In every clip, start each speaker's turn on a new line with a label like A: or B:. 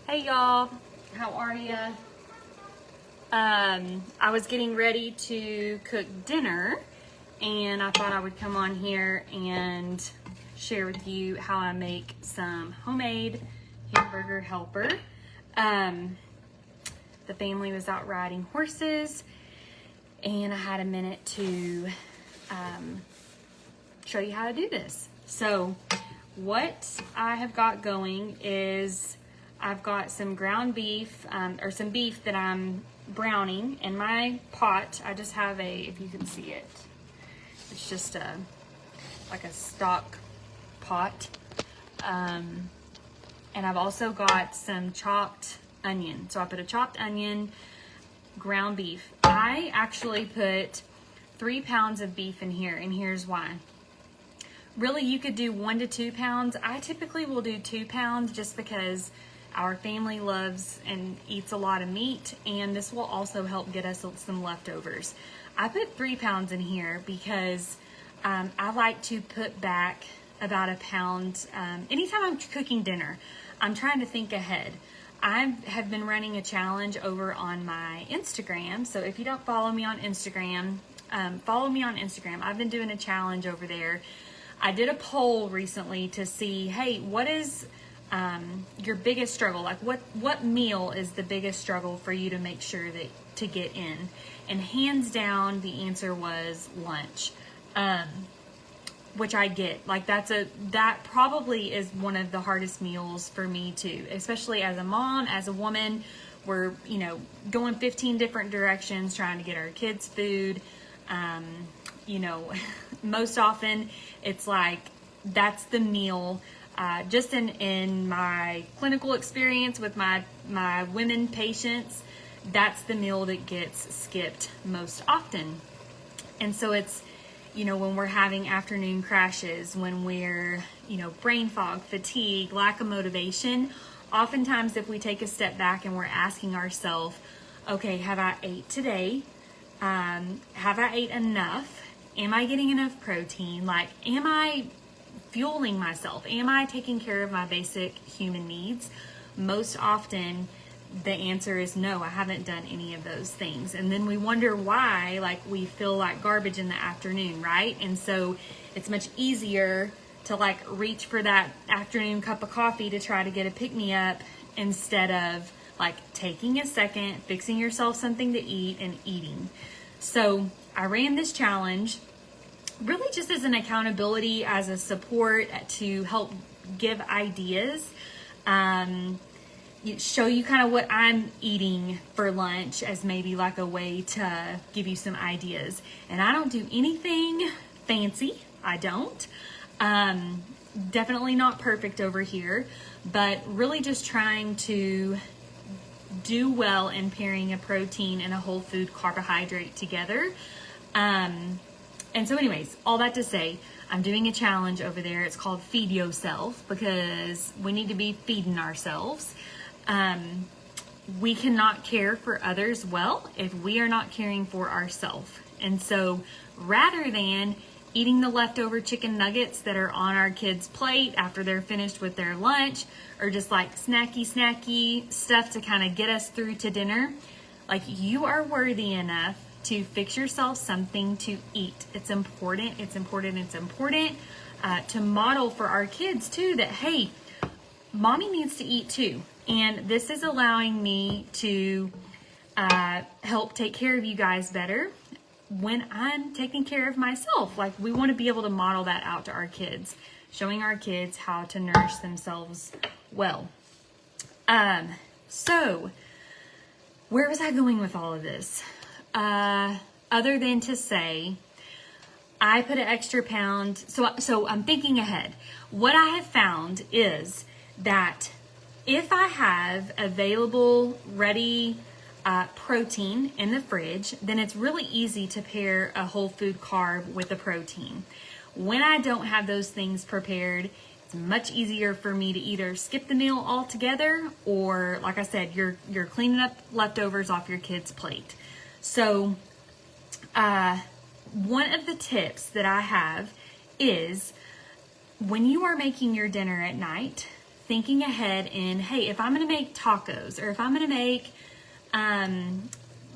A: Hey y'all, how are ya? I was getting ready to cook dinner and I thought I would come on here and share with you how I make some homemade hamburger helper. The family was out riding horses and I had a minute to show you how to do this. So what I have got going is I've got some ground beef, or some beef that I'm browning in my pot. I just have if you can see it, it's just like a stock pot. And I've also got some chopped onion. So I put a chopped onion, ground beef. I actually put 3 pounds of beef in here, and here's why. Really, you could do 1 to 2 pounds. I typically will do 2 pounds just because our family loves and eats a lot of meat, and this will also help get us some leftovers. I put 3 pounds in here because I like to put back about 1 pound. Anytime I'm cooking dinner, I'm trying to think ahead. I have been running a challenge over on my Instagram, so if you don't follow me on Instagram, follow me on Instagram. I've been doing a challenge over there. I did a poll recently to see, hey, what is your biggest struggle? Like what meal is the biggest struggle for you to make sure that to get in? And hands down, the answer was lunch, which I get. Like that probably is one of the hardest meals for me too, especially as a mom, as a woman. We're, going 15 different directions trying to get our kids food. Most often it's like that's the meal. Just in my clinical experience with my women patients, that's the meal that gets skipped most often. And so it's, when we're having afternoon crashes, when we're, brain fog, fatigue, lack of motivation, oftentimes if we take a step back and we're asking ourselves, okay, have I ate today? Have I ate enough? Am I getting enough protein? Like, am I fueling myself? Am I taking care of my basic human needs? Most often, the answer is no, I haven't done any of those things. And then we wonder why, like, we feel like garbage in the afternoon, right? And so it's much easier to reach for that afternoon cup of coffee to try to get a pick-me-up instead of taking a second, fixing yourself something to eat and eating. So I ran this challenge really just as an accountability, as a support to help give ideas, show you kind of what I'm eating for lunch as maybe a way to give you some ideas. And I don't do anything fancy. I don't. Definitely not perfect over here, but really just trying to do well in pairing a protein and a whole food carbohydrate together. And so anyways, all that to say, I'm doing a challenge over there. It's called Feed Yourself, because we need to be feeding ourselves. We cannot care for others well if we are not caring for ourselves. And so rather than eating the leftover chicken nuggets that are on our kids' plate after they're finished with their lunch, or just snacky stuff to kind of get us through to dinner, you are worthy enough to fix yourself something to eat. It's important to model for our kids too that, hey, mommy needs to eat too. And this is allowing me to help take care of you guys better when I'm taking care of myself. We want to be able to model that out to our kids, showing our kids how to nourish themselves well. So where was I going with all of this? Other than to say, I put an extra pound. So I'm thinking ahead. What I have found is that if I have available, ready protein in the fridge, then it's really easy to pair a whole food carb with a protein. When I don't have those things prepared, it's much easier for me to either skip the meal altogether, or like I said, you're cleaning up leftovers off your kid's plate. So one of the tips that I have is when you are making your dinner at night, thinking ahead in, hey, if I'm going to make tacos, or if I'm going to make,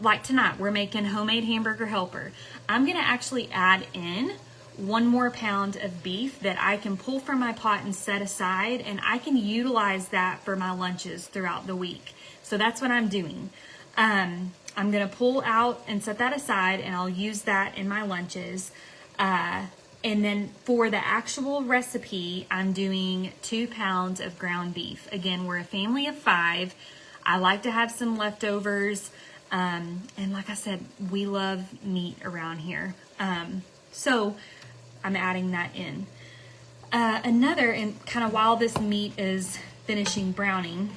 A: like tonight, we're making homemade hamburger helper. I'm going to actually add in 1 more pound of beef that I can pull from my pot and set aside, and I can utilize that for my lunches throughout the week. So that's what I'm doing. I'm going to pull out and set that aside, and I'll use that in my lunches. And then for the actual recipe, I'm doing 2 pounds of ground beef. Again, we're a family of 5. I like to have some leftovers. And like I said, we love meat around here. So I'm adding that in. And kind of while this meat is finishing browning,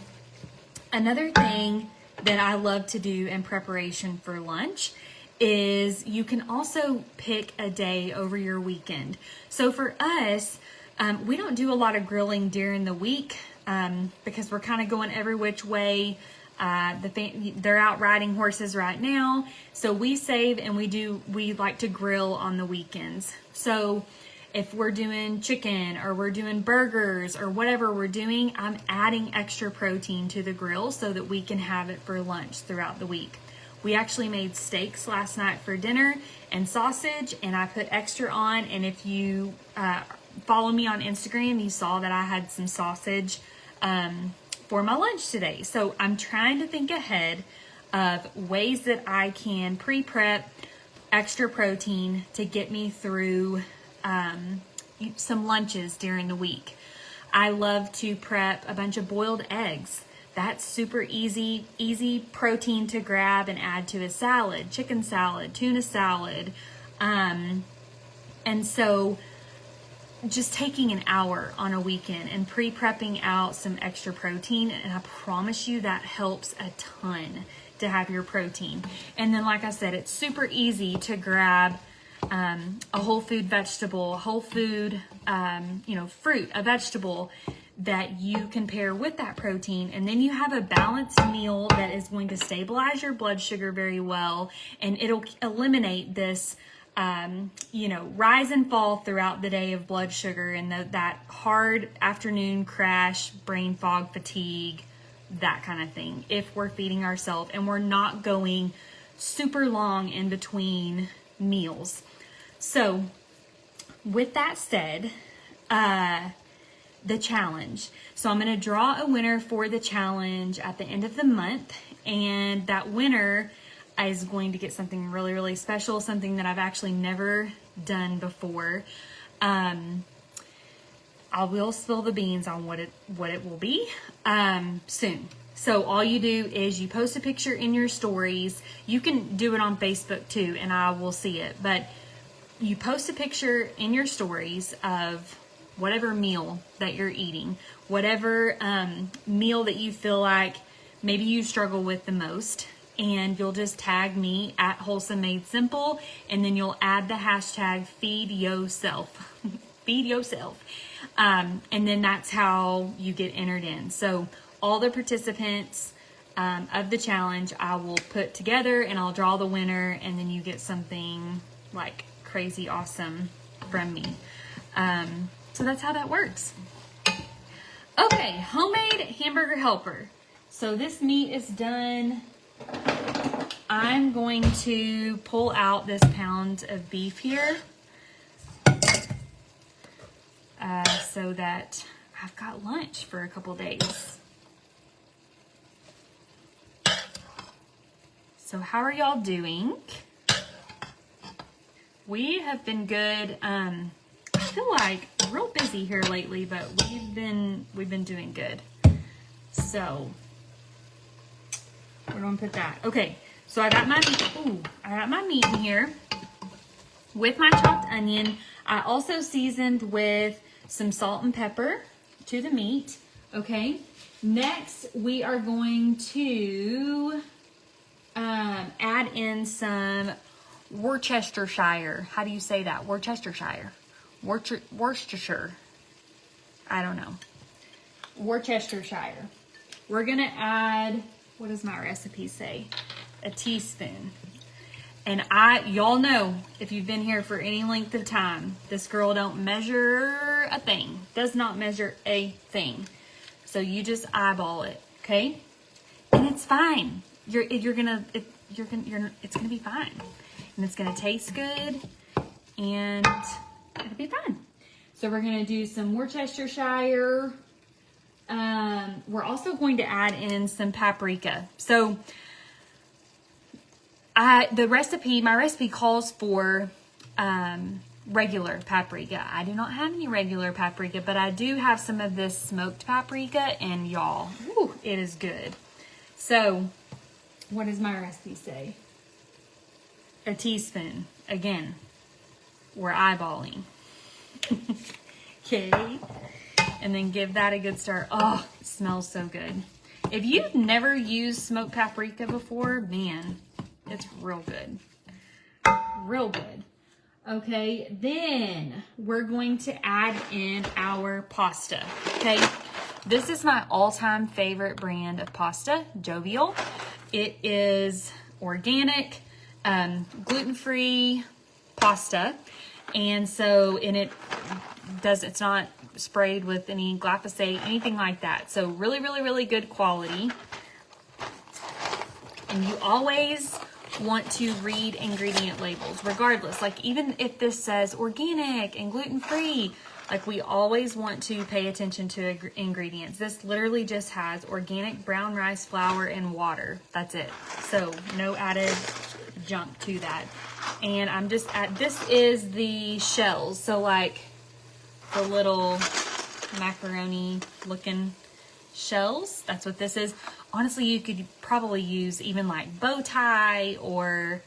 A: another thing that I love to do in preparation for lunch is you can also pick a day over your weekend. So for us, we don't do a lot of grilling during the week because we're kind of going every which way. They're out riding horses right now, so we save and we like to grill on the weekends. So if we're doing chicken or we're doing burgers or whatever we're doing, I'm adding extra protein to the grill so that we can have it for lunch throughout the week. We actually made steaks last night for dinner and sausage, and I put extra on. And if you follow me on Instagram, you saw that I had some sausage for my lunch today. So I'm trying to think ahead of ways that I can pre-prep extra protein to get me through some lunches during the week. I love to prep a bunch of boiled eggs. That's super easy protein to grab and add to a salad, chicken salad, tuna salad. And so just taking an hour on a weekend and pre-prepping out some extra protein, and I promise you that helps a ton to have your protein. And then, like I said, it's super easy to grab a whole food vegetable, fruit, a vegetable that you can pair with that protein, and then you have a balanced meal that is going to stabilize your blood sugar very well, and it'll eliminate this rise and fall throughout the day of blood sugar and that hard afternoon crash, brain fog, fatigue, that kind of thing, if we're feeding ourselves and we're not going super long in between meals. So with that said, the challenge. So I'm going to draw a winner for the challenge at the end of the month, and that winner is going to get something really, really special, something that I've actually never done before. I will spill the beans on what it will be soon. So all you do is you post a picture in your stories. You can do it on Facebook too, and I will see it. But you post a picture in your stories of whatever meal that you're eating, whatever meal that you feel like maybe you struggle with the most, and you'll just tag me at Wholesome Made Simple, and then you'll add the hashtag feed yourself. Feed yourself. And then that's how you get entered in. So all the participants of the challenge I will put together, and I'll draw the winner, and then you get something like crazy awesome from me. So that's how that works. Okay, homemade hamburger helper. So this meat is done. I'm going to pull out this pound of beef here so that I've got lunch for a couple days. So how are y'all doing? We have been good. I feel like real busy here lately, but we've been doing good. So we're gonna put that. Okay, so I got my meat in here with my chopped onion. I also seasoned with some salt and pepper to the meat. Okay, next we are going to add in some Worcestershire. How do you say that? Worcestershire. Worcestershire. I don't know. Worcestershire. We're gonna add, what does my recipe say? A teaspoon. And y'all know, if you've been here for any length of time, this girl don't measure a thing. Does not measure a thing. So you just eyeball it, okay? And it's fine. It's gonna be fine. And it's gonna taste good and it'll be fine. So we're gonna do some Worcestershire. We're also going to add in some paprika. So my recipe calls for regular paprika. I do not have any regular paprika, but I do have some of this smoked paprika, and y'all, it is good. So what does my recipe say? A teaspoon. Again, we're eyeballing. Okay. And then give that a good stir. Oh, it smells so good. If you've never used smoked paprika before, man, it's real good. Real good. Okay, then we're going to add in our pasta. Okay, this is my all-time favorite brand of pasta, Jovial. It is organic, gluten-free pasta. And so it's not sprayed with any glyphosate, anything like that. So really, really, really good quality. And you always want to read ingredient labels, regardless. Like even if this says organic and gluten-free, like we always want to pay attention to ingredients. This literally just has organic brown rice flour and water. That's it. So no added junk to that. And this is the shells. So like the little macaroni looking shells. That's what this is. Honestly, you could probably use even like bow tie or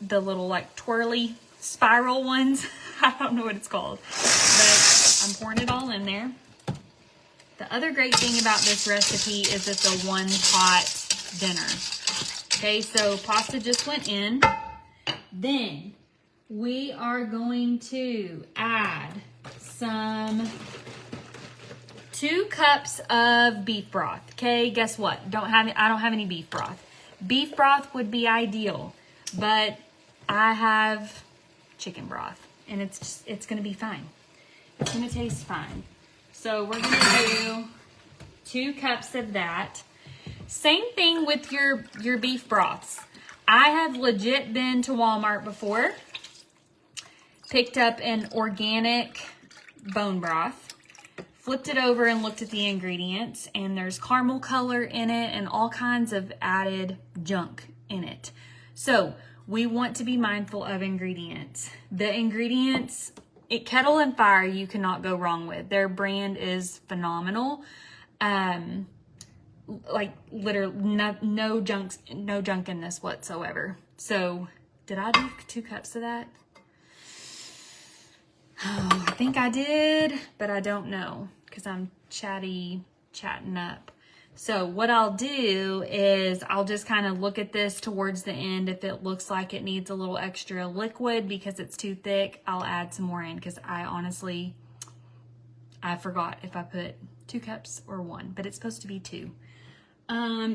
A: the little like twirly spiral ones. I don't know what it's called, but I'm pouring it all in there. The other great thing about this recipe is it's a one pot dinner. Okay, so pasta just went in. Then we are going to add some 2 cups of beef broth. Okay, guess what? I don't have any beef broth. Beef broth would be ideal, but I have chicken broth, and it's gonna be fine. It's gonna taste fine. So we're gonna do 2 cups of that. Same thing with your beef broths. I have legit been to Walmart before, picked up an organic bone broth, flipped it over and looked at the ingredients, and there's caramel color in it and all kinds of added junk in it. So we want to be mindful of ingredients. The ingredients, Kettle and Fire, you cannot go wrong with. Their brand is phenomenal. Like literally no junk in this whatsoever. So did I do 2 cups of that? Oh, I think I did, but I don't know because I'm chatting up. So what I'll do is I'll just kind of look at this towards the end. If it looks like it needs a little extra liquid because it's too thick, I'll add some more in, because I forgot if I put 2 cups or 1, but it's supposed to be 2.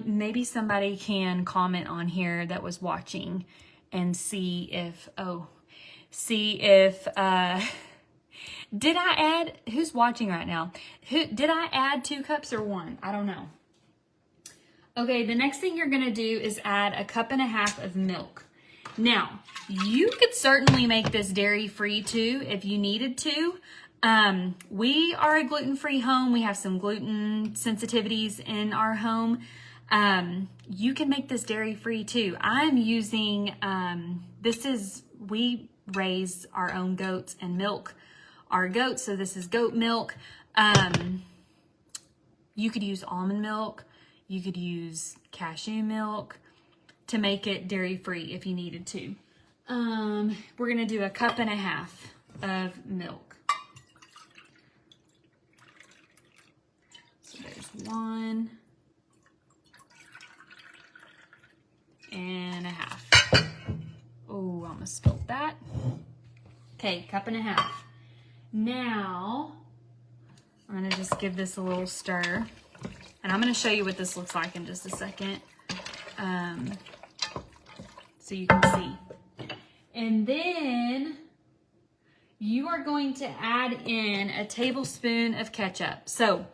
A: Maybe somebody can comment on here that was watching and see if did I add, who's watching right now? Did I add 2 cups or 1? I don't know. Okay, the next thing you're gonna do is add 1.5 cups of milk. Now, you could certainly make this dairy-free too if you needed to. We are a gluten-free home. We have some gluten sensitivities in our home. You can make this dairy-free too. I'm using, we raise our own goats and milk our goats. So this is goat milk. You could use almond milk. You could use cashew milk to make it dairy-free if you needed to. We're gonna do 1.5 cups of milk. So there's 1.5 cups. Oh, I almost spilled that. Okay, 1.5 cups. Now, I'm gonna just give this a little stir. And I'm gonna show you what this looks like in just a second. So you can see. And then you are going to add in 1 tablespoon of ketchup. So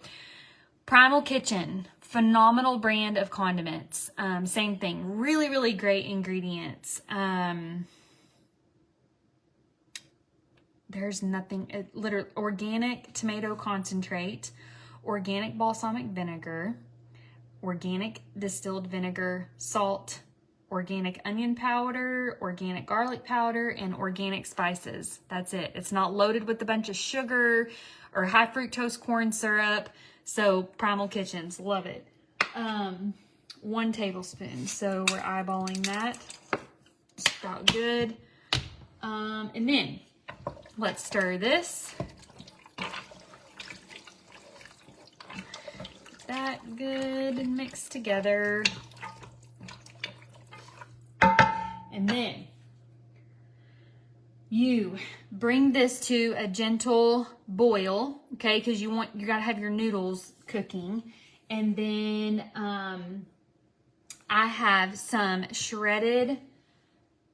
A: Primal Kitchen, phenomenal brand of condiments. Same thing, really, really great ingredients. There's nothing, literally organic tomato concentrate, organic balsamic vinegar, organic distilled vinegar, salt, organic onion powder, organic garlic powder, and organic spices. That's it. It's not loaded with a bunch of sugar or high fructose corn syrup. So Primal Kitchens, love it. 1 tablespoon. So we're eyeballing that. It's about good. And then let's stir this. That good and mixed together. And then you bring this to a gentle boil, okay? Because you gotta have your noodles cooking. And then I have some shredded,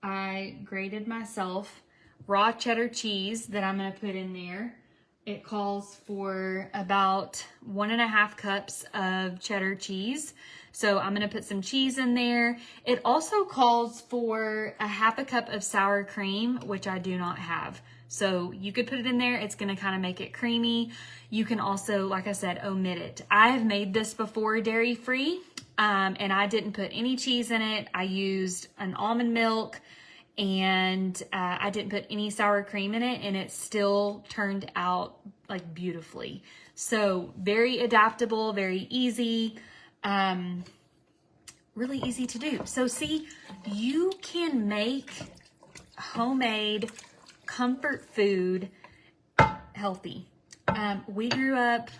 A: I grated myself, raw cheddar cheese that I'm gonna put in there. It calls for about 1.5 cups of cheddar cheese. So I'm gonna put some cheese in there. It also calls for 1/2 cup of sour cream, which I do not have. So you could put it in there. It's gonna kind of make it creamy. You can also, like I said, omit it. I have made this before dairy-free, and I didn't put any cheese in it. I used an almond milk, and I didn't put any sour cream in it, and it still turned out like beautifully. So very adaptable, very easy, really easy to do. So see, you can make homemade comfort food healthy. We grew up,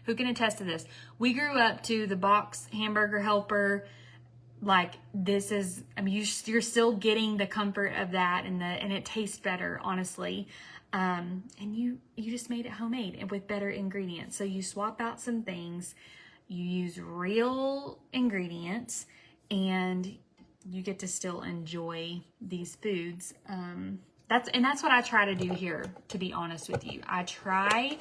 A: who can attest to this? We grew up to the box hamburger helper. Like this is, I mean, you're still getting the comfort of that, and it tastes better, honestly. And you just made it homemade and with better ingredients. So you swap out some things, you use real ingredients, and you get to still enjoy these foods. That's what I try to do here, to be honest with you. I try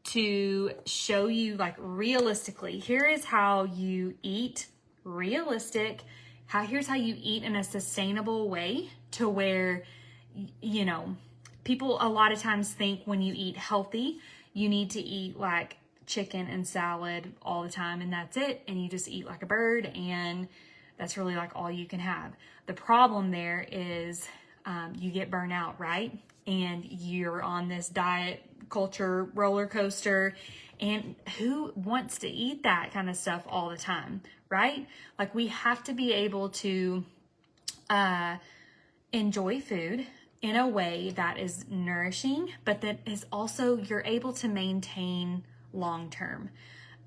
A: to show you, like, realistically, here is how you eat realistic. Here's how you eat in a sustainable way, to where, you know, people a lot of times think when you eat healthy, you need to eat like chicken and salad all the time, and that's it, and you just eat like a bird, and that's really like all you can have. The problem there is you get burnt out, right? And you're on this diet culture roller coaster, and who wants to eat that kind of stuff all the time, right? Like, we have to be able to enjoy food in a way that is nourishing, but that is also, you're able to maintain long term.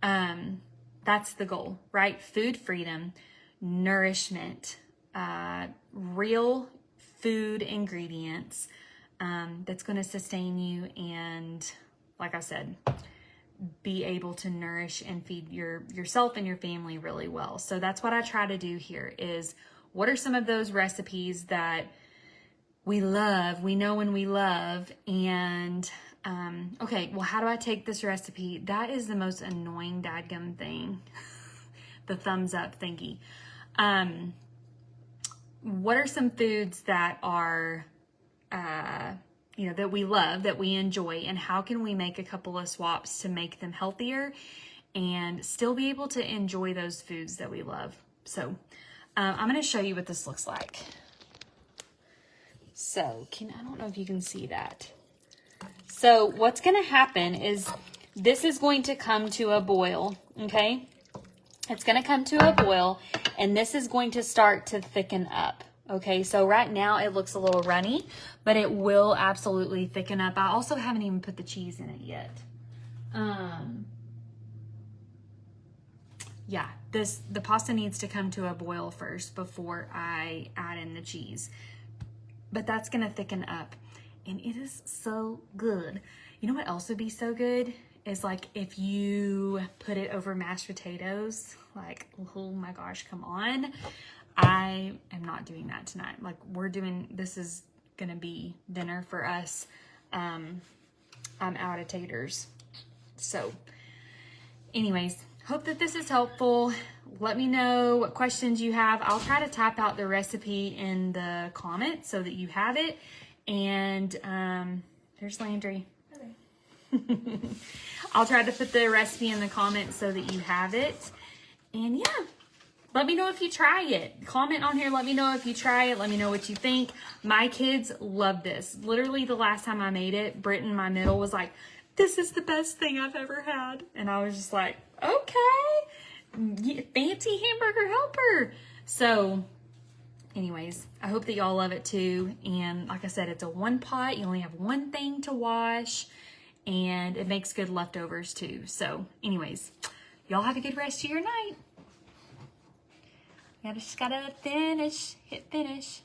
A: That's the goal, right? Food freedom, nourishment, real food ingredients that's going to sustain you, and, like I said, be able to nourish and feed yourself and your family really well. So that's what I try to do here, is what are some of those recipes that we love, we know and we love, and okay, well, how do I take this recipe? That is the most annoying dadgum thing. The thumbs up thingy. What are some foods that are, that we love, that we enjoy, and how can we make a couple of swaps to make them healthier and still be able to enjoy those foods that we love? So I'm going to show you what this looks like. So I don't know if you can see that. So what's going to happen is this is going to come to a boil, okay? It's going to come to a boil, and this is going to start to thicken up. Okay, so right now it looks a little runny, but it will absolutely thicken up. I also haven't even put the cheese in it yet. Yeah, the pasta needs to come to a boil first before I add in the cheese. But that's gonna thicken up, and it is so good. You know what else would be so good? Is like if you put it over mashed potatoes. Like, oh my gosh, come on. I am not doing that tonight. Like, this is gonna be dinner for us. I'm out of taters. So anyways, hope that this is helpful. Let me know what questions you have. I'll try to type out the recipe in the comments so that you have it. And there's Landry. I'll try to put the recipe in the comments so that you have it. And yeah, let me know if you try it. Comment on here. Let me know if you try it. Let me know what you think. My kids love this. Literally the last time I made it, Britton, my middle, was like, this is the best thing I've ever had. And I was just like, okay, fancy hamburger helper. So anyways, I hope that y'all love it too. And like I said, it's a one pot. You only have one thing to wash. And it makes good leftovers too. So anyways, y'all have a good rest of your night. Just gotta finish, hit finish.